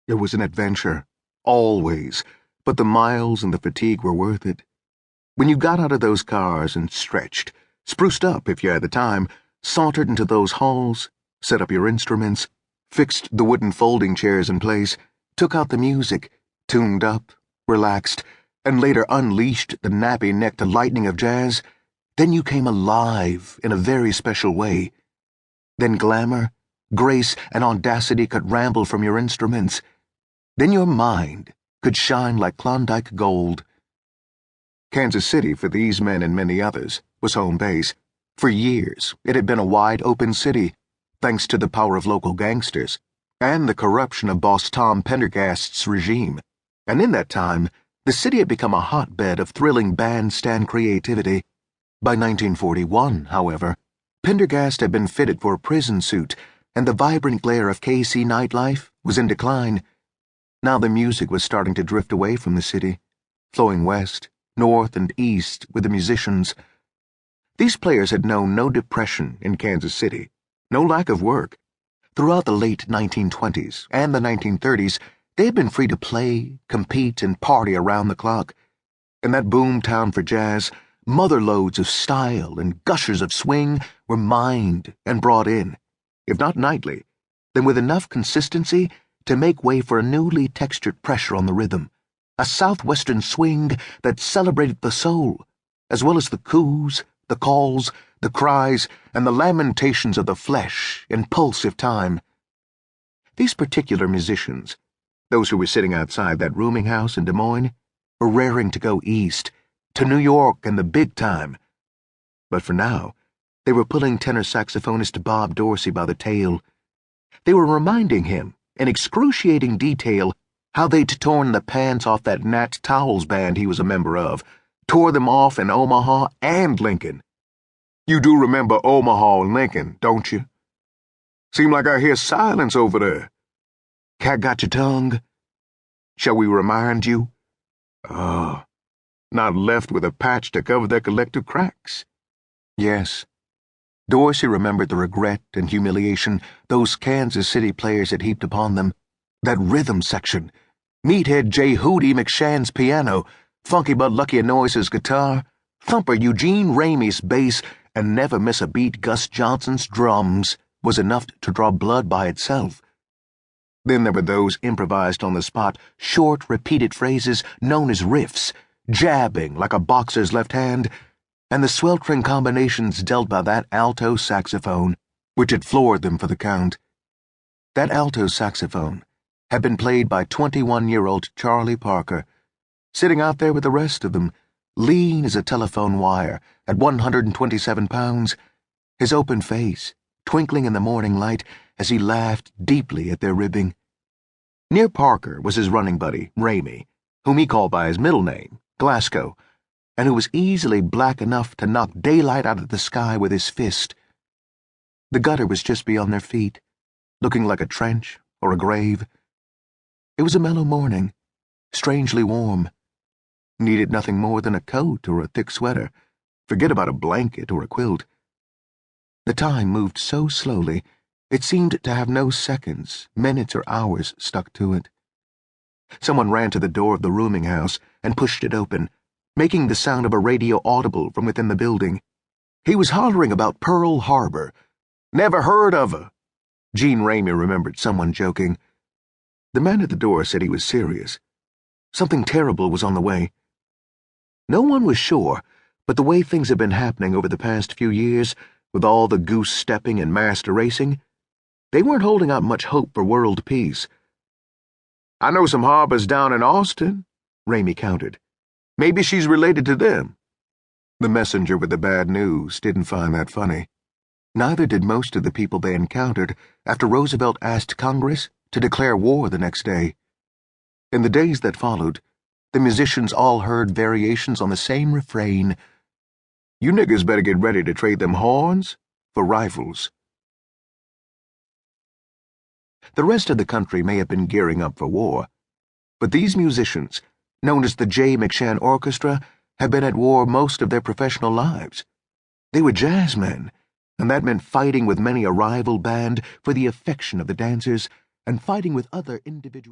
It was an adventure, always, but the miles and the fatigue were worth it. When you got out of those cars and stretched, spruced up if you had the time, sauntered into those halls, set up your instruments, fixed the wooden folding chairs in place, took out the music, tuned up, relaxed, and later unleashed the nappy-necked lightning of jazz, then you came alive in a very special way. Then glamour, grace, and audacity could ramble from your instruments. Then your mind could shine like Klondike gold. Kansas City, for these men and many others, was home base. For years, it had been a wide-open city, thanks to the power of local gangsters and the corruption of boss Tom Pendergast's regime. And in that time, the city had become a hotbed of thrilling bandstand creativity. By 1941, however, Pendergast had been fitted for a prison suit, and the vibrant glare of KC nightlife was in decline. Now the music was starting to drift away from the city, flowing west, north, and east with the musicians. These players had known no depression in Kansas City, no lack of work. Throughout the late 1920s and the 1930s, they had been free to play, compete, and party around the clock. In that boom town for jazz, motherloads of style and gushers of swing were mined and brought in, if not nightly, then with enough consistency to make way for a newly textured pressure on the rhythm, a southwestern swing that celebrated the soul, as well as the coos, the calls, the cries, and the lamentations of the flesh in pulsive time. These particular musicians, those who were sitting outside that rooming house in Des Moines, were raring to go east, to New York and the big time. But for now, they were pulling tenor saxophonist Bob Dorsey by the tail. They were reminding him, in excruciating detail, how they'd torn the pants off that Nat Towles band he was a member of, tore them off in Omaha and Lincoln. You do remember Omaha and Lincoln, don't you? Seem like I hear silence over there. Cat got your tongue? Shall we remind you? Not left with a patch to cover their collective cracks. Yes. Dorsey remembered the regret and humiliation those Kansas City players had heaped upon them. That rhythm section, Meathead J. Hootie McShann's piano, Funky Bud Lucky Noise's guitar, Thumper Eugene Ramey's bass, and Never Miss a Beat Gus Johnson's drums was enough to draw blood by itself. Then there were those improvised on the spot, short, repeated phrases known as riffs, jabbing like a boxer's left hand, and the sweltering combinations dealt by that alto saxophone, which had floored them for the count. That alto saxophone had been played by 21-year-old Charlie Parker, sitting out there with the rest of them, lean as a telephone wire, at 127 pounds, his open face twinkling in the morning light as he laughed deeply at their ribbing. Near Parker was his running buddy, Ramey, whom he called by his middle name, Glasgow, and who was easily black enough to knock daylight out of the sky with his fist. The gutter was just beyond their feet, looking like a trench or a grave. It was a mellow morning, strangely warm. Needed nothing more than a coat or a thick sweater. Forget about a blanket or a quilt. The time moved so slowly, it seemed to have no seconds, minutes, or hours stuck to it. Someone ran to the door of the rooming house and pushed it open, making the sound of a radio audible from within the building. He was hollering about Pearl Harbor. Never heard of her. Gene Ramey remembered someone joking. The man at the door said he was serious. Something terrible was on the way. No one was sure, but the way things had been happening over the past few years, with all the goose-stepping and master racing, they weren't holding out much hope for world peace. I know some harbors down in Austin, Ramey countered. Maybe she's related to them. The messenger with the bad news didn't find that funny. Neither did most of the people they encountered after Roosevelt asked Congress to declare war the next day. In the days that followed, the musicians all heard variations on the same refrain. You niggas better get ready to trade them horns for rifles. The rest of the country may have been gearing up for war, but these musicians, known as the J. McShann Orchestra, had been at war most of their professional lives. They were jazzmen, and that meant fighting with many a rival band for the affection of the dancers and fighting with other individual